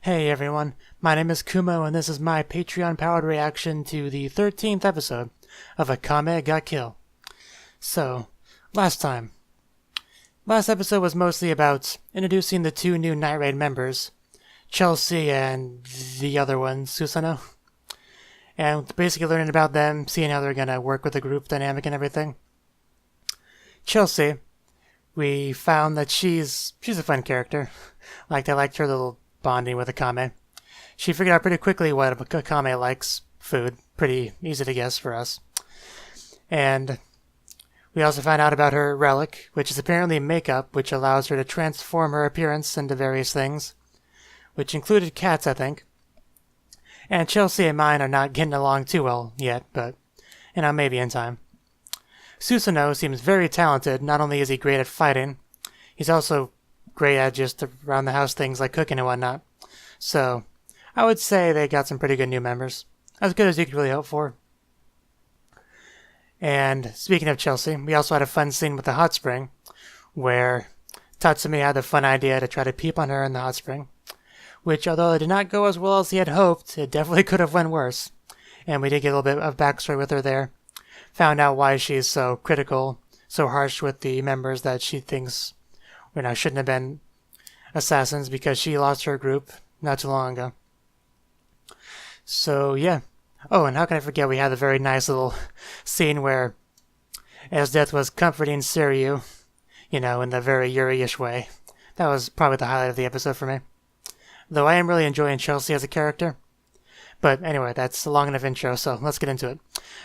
Hey everyone, my name is Kumo and this is my Patreon-powered reaction to the 13th episode of Akame Got Killed. So, last episode was mostly about introducing the two new Night Raid members, Chelsea and the other one, Susanoo. And basically learning about them, seeing how they're going to work with the group dynamic and everything. Chelsea, we found that she's a fun character. I liked her little bonding with Akame. She figured out pretty quickly what Akame likes, food. Pretty easy to guess for us. And we also found out about her relic, which is apparently makeup, which allows her to transform her appearance into various things, which included cats, I think. And Chelsea and mine are not getting along too well yet, but, maybe in time. Susanoo seems very talented. Not only is he great at fighting, he's also great at just around the house things like cooking and whatnot. So, I would say they got some pretty good new members. As good as you could really hope for. And speaking of Chelsea, we also had a fun scene with the hot spring, where Tatsumi had the fun idea to try to peep on her in the hot spring, which, although it did not go as well as he had hoped, it definitely could have went worse. And we did get a little bit of backstory with her there. Found out why she's so critical, so harsh with the members that she thinks shouldn't have been assassins because she lost her group not too long ago. So, yeah. Oh, and how can I forget we had a very nice little scene where Esdeath was comforting Siryu, in the very Yuri-ish way. That was probably the highlight of the episode for me. Though I am really enjoying Chelsea as a character. But anyway, that's a long enough intro, so let's get into it.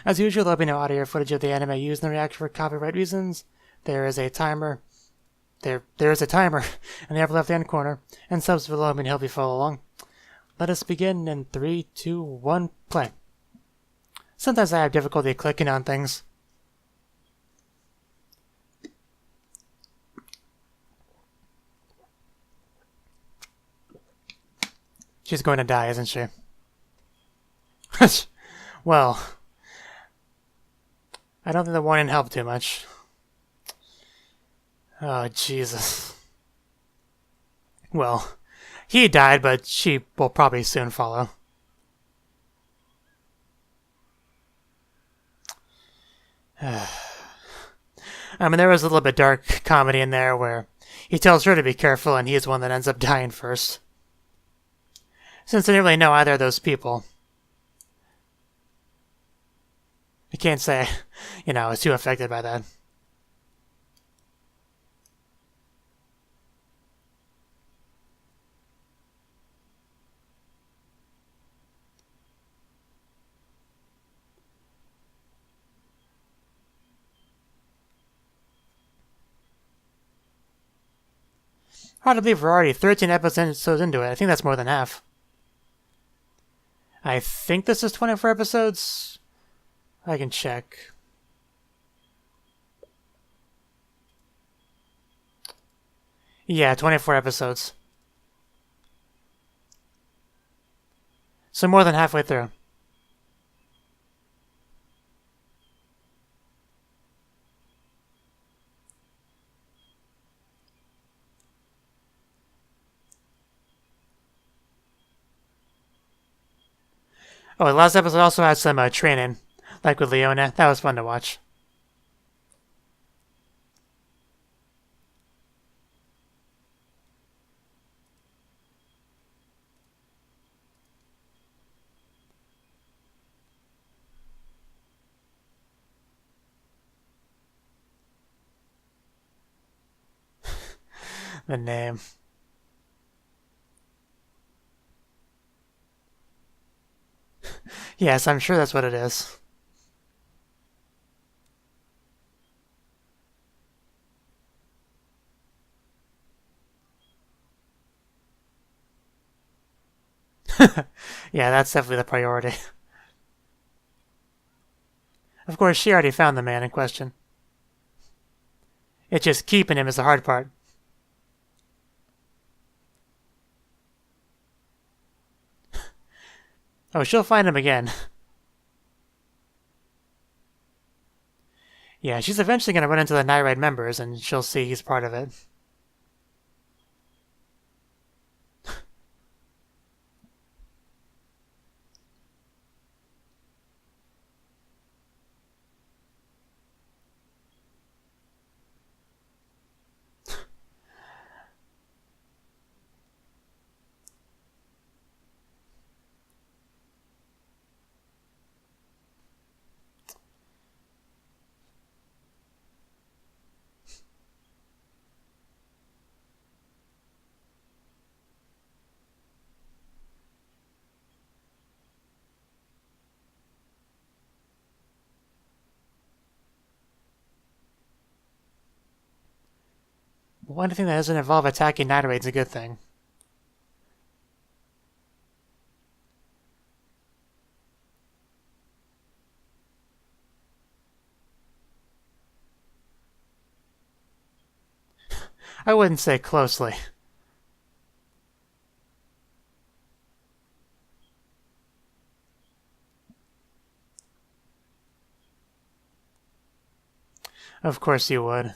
As usual, there'll be no audio footage of the anime used in the reaction for copyright reasons. There is a timer. There is a timer in the upper left-hand corner, and subs below me to help you follow along. Let us begin in 3, 2, 1, play. Sometimes I have difficulty clicking on things. She's going to die, isn't she? Well, I don't think the warning helped too much. Oh, Jesus. Well, he died, but she will probably soon follow. There was a little bit dark comedy in there where he tells her to be careful and he's the one that ends up dying first. Since I didn't really know either of those people, I can't say, I was too affected by that. Hard to believe we're already 13 episodes into it. I think that's more than half. I think this is 24 episodes. I can check. Yeah, 24 episodes. So more than halfway through. Oh, the last episode also had some training, like with Leona. That was fun to watch. The name. Yes, I'm sure that's what it is. Yeah, that's definitely the priority. Of course, she already found the man in question. It's just keeping him is the hard part. Oh, she'll find him again. Yeah, she's eventually going to run into the Night Raid members, and she'll see he's part of it. One thing that doesn't involve attacking Night Raid's a good thing. I wouldn't say closely. Of course you would.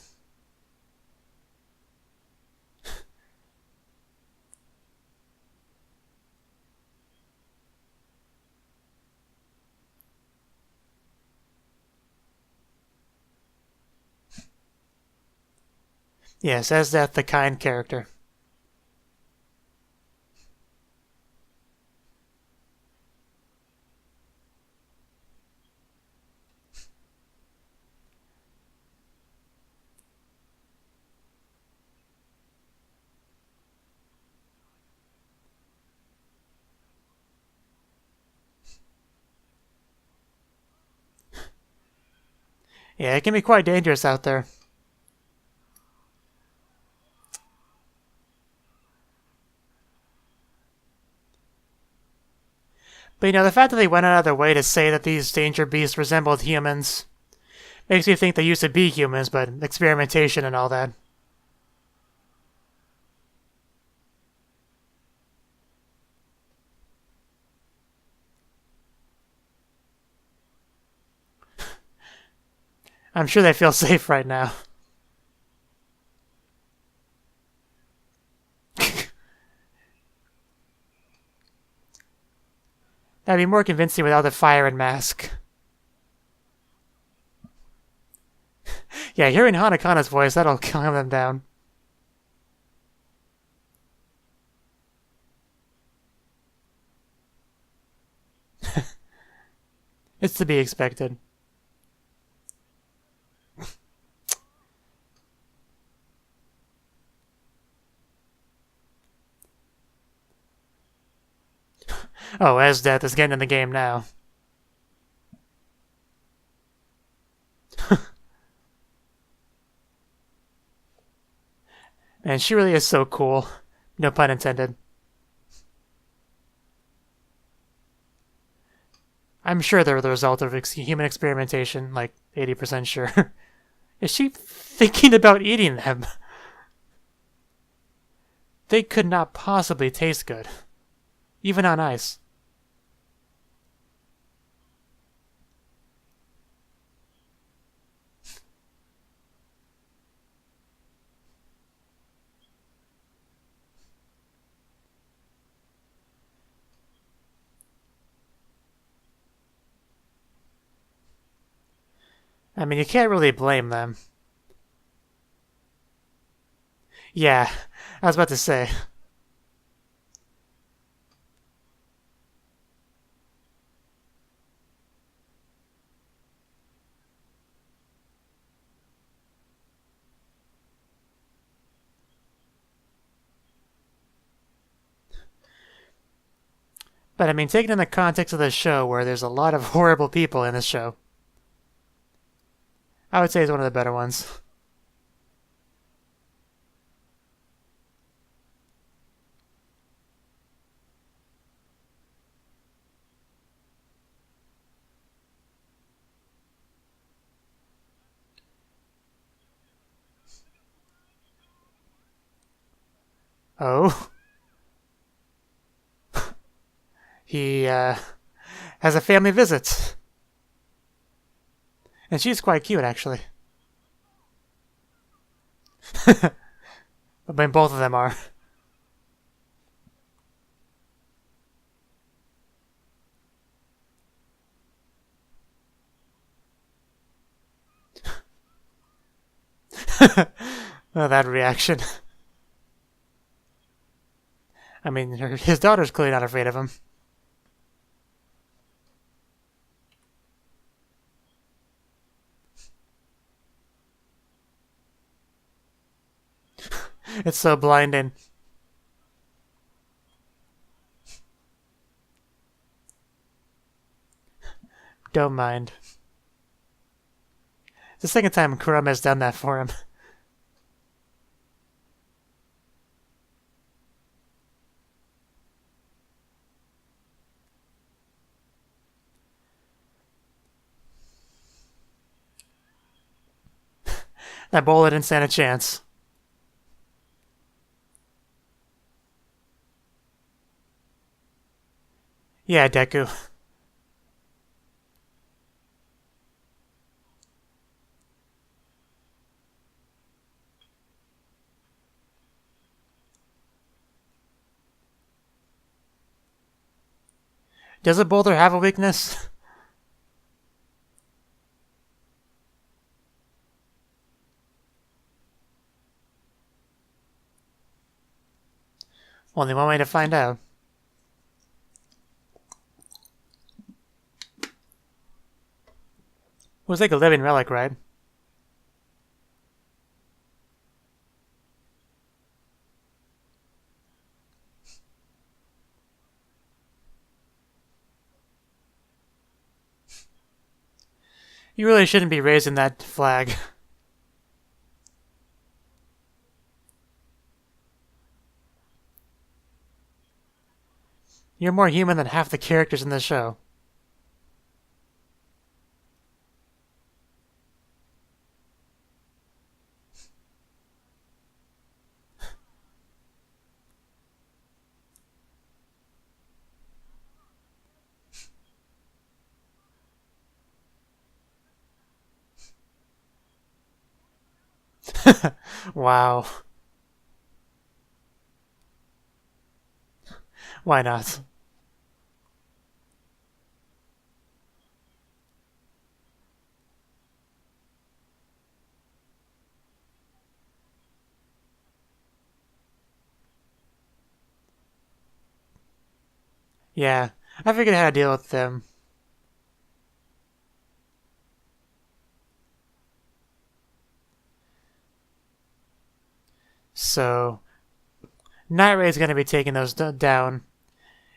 Yes, Esdeath, the kind character. Yeah, it can be quite dangerous out there. But the fact that they went out of their way to say that these danger beasts resembled humans makes me think they used to be humans, but experimentation and all that. I'm sure they feel safe right now. That'd be more convincing without the fire and mask. Yeah, hearing Hanakana's voice, that'll calm them down. It's to be expected. Oh, Esdeath is getting in the game now. Man, she really is so cool. No pun intended. I'm sure they're the result of human experimentation, like 80% sure. Is she thinking about eating them? They could not possibly taste good. Even on ice. I mean, you can't really blame them. Yeah, I was about to say. But I mean, taken in the context of the show, where there's a lot of horrible people in this show, I would say it's one of the better ones. Oh? He, has a family visit. And she's quite cute, actually. I mean, both of them are. Well, that reaction. I mean, his daughter's clearly not afraid of him. It's so blinding. Don't mind. It's the second time Kurama has done that for him. That boulder didn't stand a chance. Yeah, Deku. Does a boulder have a weakness? Only one way to find out. It was like a living relic, right? You really shouldn't be raising that flag. You're more human than half the characters in this show. Wow. Why not? Yeah, I figured how to deal with them. So, Night Raid's going to be taking those down,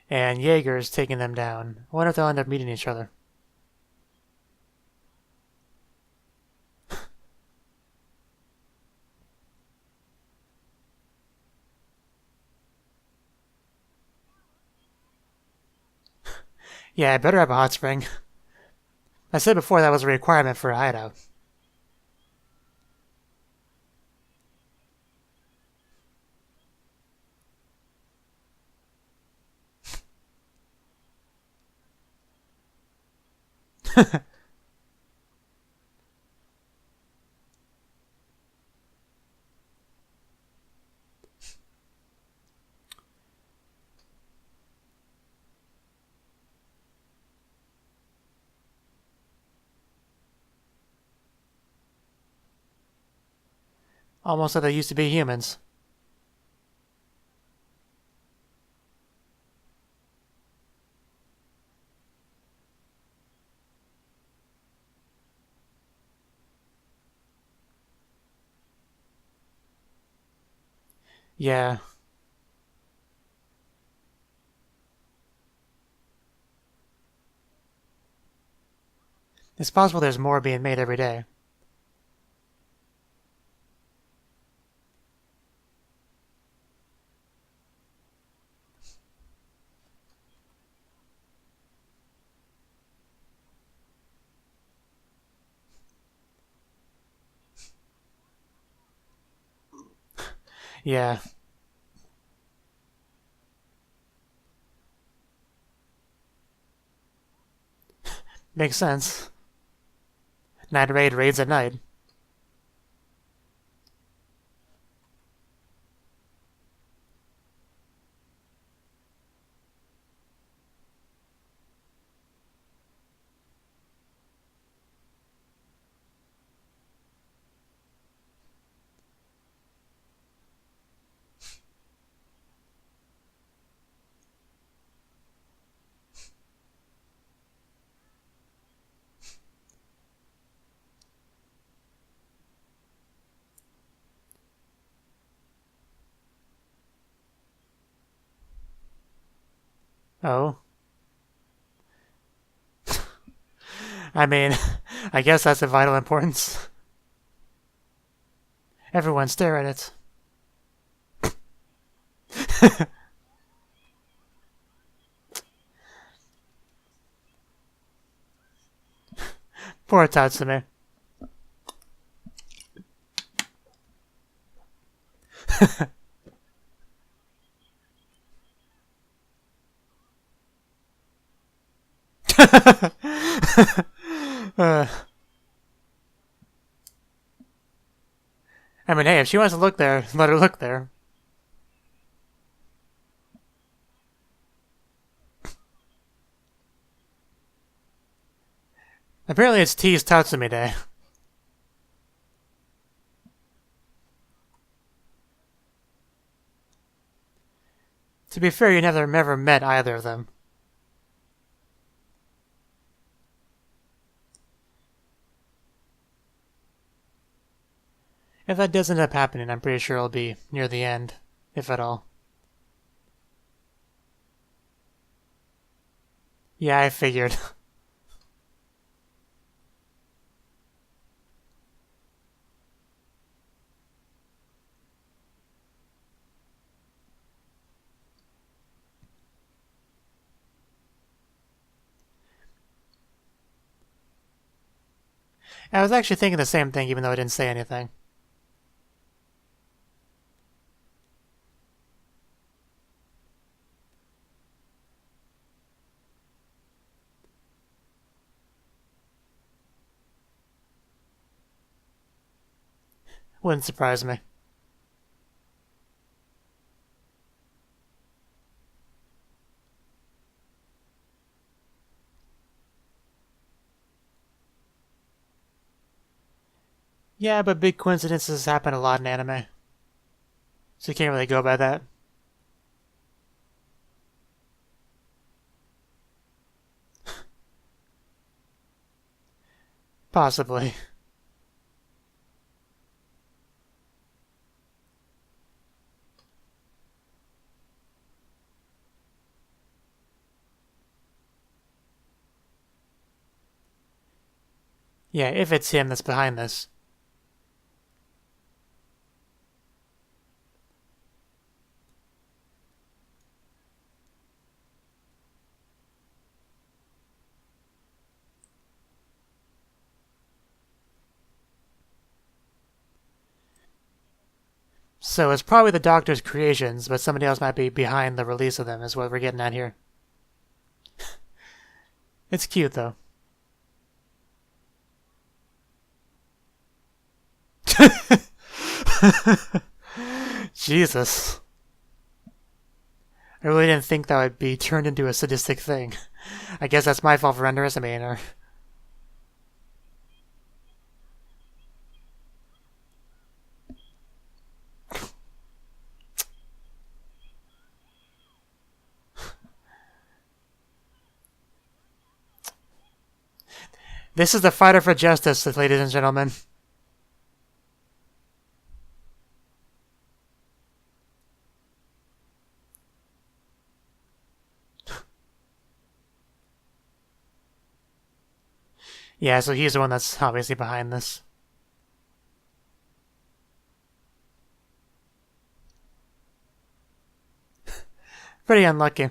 and Jaeger's taking them down. I wonder if they'll end up meeting each other. Yeah, I better have a hot spring. I said before that was a requirement for a hideout. Almost like they used to be humans. Yeah. It's possible there's more being made every day. Yeah. Makes sense. Night Raid raids at night. Oh. I mean, I guess that's of vital importance. Everyone stare at it. Poor Tatsume. I mean, hey, if she wants to look there, let her look there. Apparently it's T's Tatsumi Day. To be fair, you never met either of them. If that does end up happening, I'm pretty sure it'll be near the end, if at all. Yeah, I figured. I was actually thinking the same thing, even though I didn't say anything. Wouldn't surprise me. Yeah, but big coincidences happen a lot in anime. So you can't really go by that. Possibly. Yeah, if it's him that's behind this. So it's probably the Doctor's creations, but somebody else might be behind the release of them, is what we're getting at here. It's cute, though. Jesus. I really didn't think that would be turned into a sadistic thing. I guess that's my fault for underestimating her. This is the fighter for justice, ladies and gentlemen. Yeah, so he's the one that's obviously behind this. Pretty unlucky.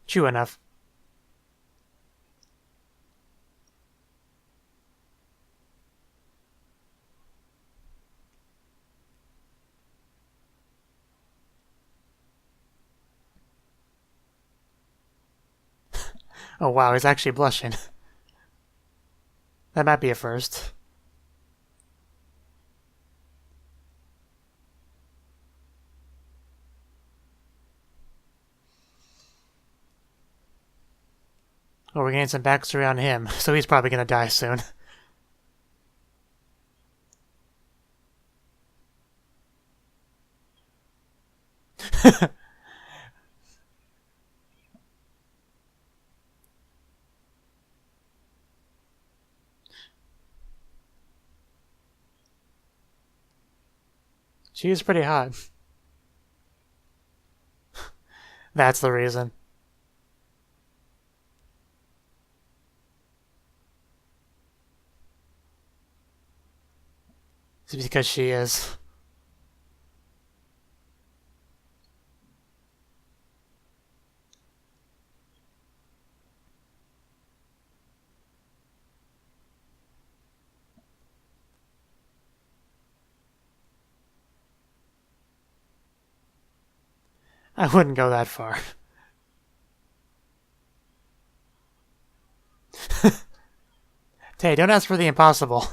True enough. Oh wow, he's actually blushing. That might be a first. Oh, we're getting some backstory on him, so he's probably gonna die soon. She is pretty hot. That's the reason. It's because she is. I wouldn't go that far. Tay, don't ask for the impossible.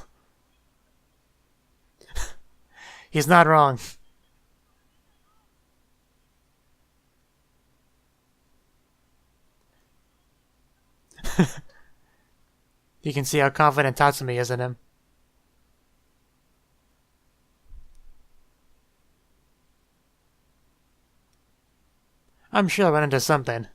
He's not wrong. You can see how confident Tatsumi is in him. I'm sure I'll run into something.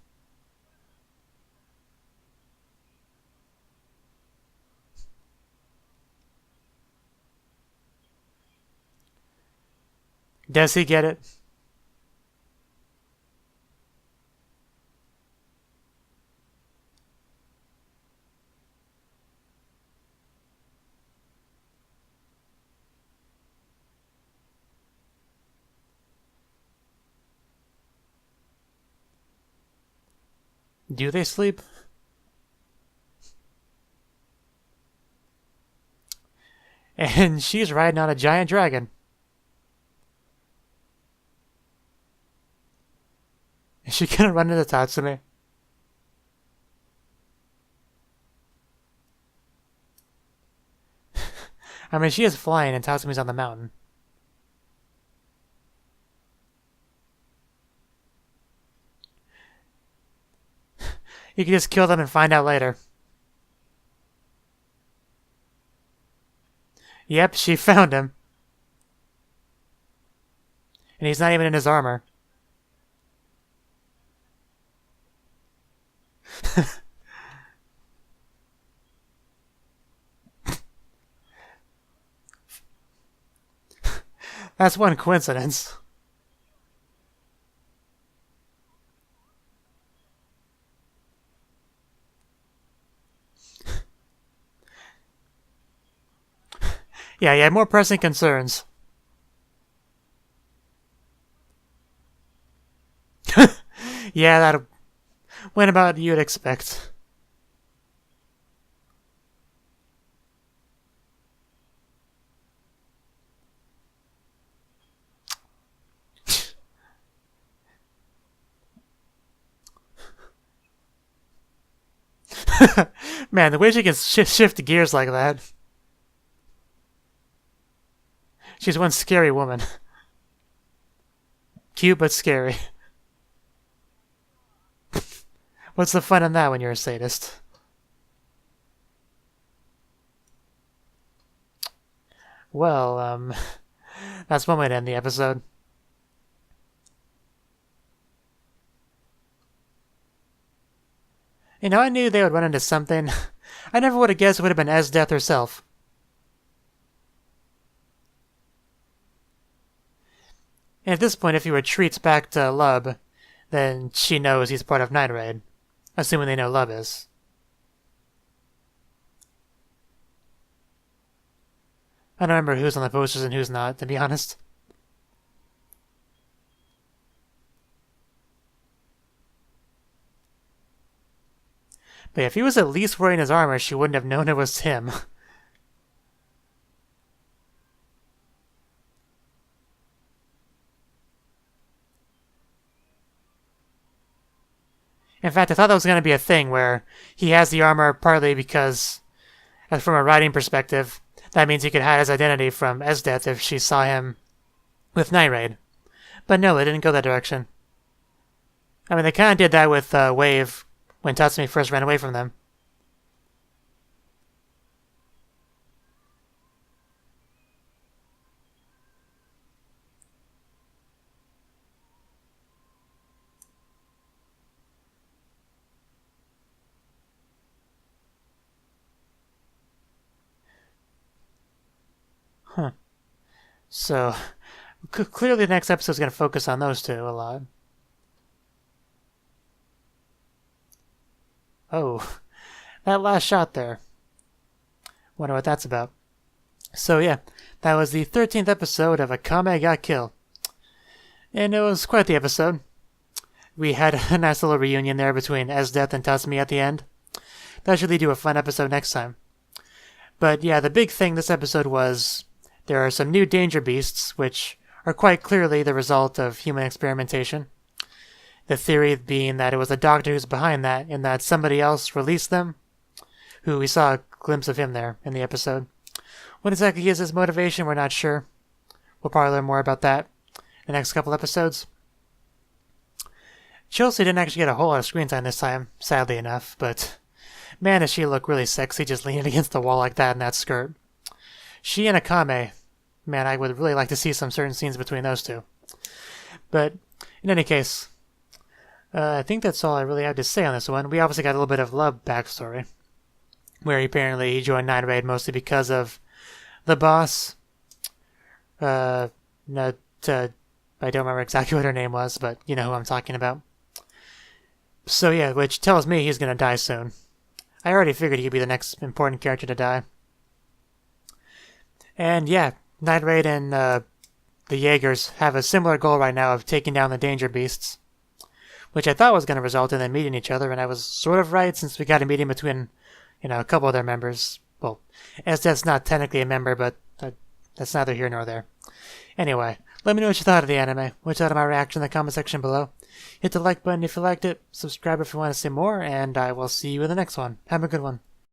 Does he get it? Do they sleep? And she's riding on a giant dragon. Is she gonna run into Tatsumi? I mean, she is flying and Tatsumi's on the mountain. You can just kill them and find out later. Yep, she found him. And he's not even in his armor. That's one coincidence. Yeah, more pressing concerns. Yeah, that went about you'd expect. Man, the way she can shift gears like that. She's one scary woman. Cute but scary. What's the fun in that when you're a sadist? Well, that's one way to end the episode. You know, I knew they would run into something. I never would have guessed it would have been Esdeath herself. And at this point, if he retreats back to Lub, then she knows he's part of Night Raid. Assuming they know Lub is. I don't remember who's on the posters and who's not, to be honest. But if he was at least wearing his armor, she wouldn't have known it was him. In fact, I thought that was going to be a thing where he has the armor partly because, from a writing perspective, that means he could hide his identity from Esdeath if she saw him with Night Raid. But no, they didn't go that direction. I mean, they kind of did that with Wave when Tatsumi first ran away from them. Huh. So, clearly the next episode is going to focus on those two a lot. Oh, that last shot there. Wonder what that's about. So yeah, that was the 13th episode of Akame Got Kill. And it was quite the episode. We had a nice little reunion there between Esdeath and Tatsumi at the end. That should lead to a fun episode next time. But yeah, the big thing this episode was there are some new danger beasts, which are quite clearly the result of human experimentation. The theory being that it was the Doctor who's behind that, and that somebody else released them, who we saw a glimpse of him there in the episode. What exactly is his motivation, we're not sure. We'll probably learn more about that in the next couple episodes. Chelsea didn't actually get a whole lot of screen time this time, sadly enough, but man, does she look really sexy just leaning against the wall like that in that skirt. She and Akame, man, I would really like to see some certain scenes between those two. But in any case, I think that's all I really have to say on this one. We obviously got a little bit of love backstory, where apparently he joined Nine Raid mostly because of the boss. I don't remember exactly what her name was, but you know who I'm talking about. So yeah, which tells me he's gonna die soon. I already figured he'd be the next important character to die. And yeah, Night Raid and the Jaegers have a similar goal right now of taking down the Danger Beasts, which I thought was going to result in them meeting each other, and I was sort of right since we got a meeting between, a couple of their members. Well, Esdeath's not technically a member, but that's neither here nor there. Anyway, let me know what you thought of the anime. What you thought of my reaction in the comment section below. Hit the like button if you liked it, subscribe if you want to see more, and I will see you in the next one. Have a good one.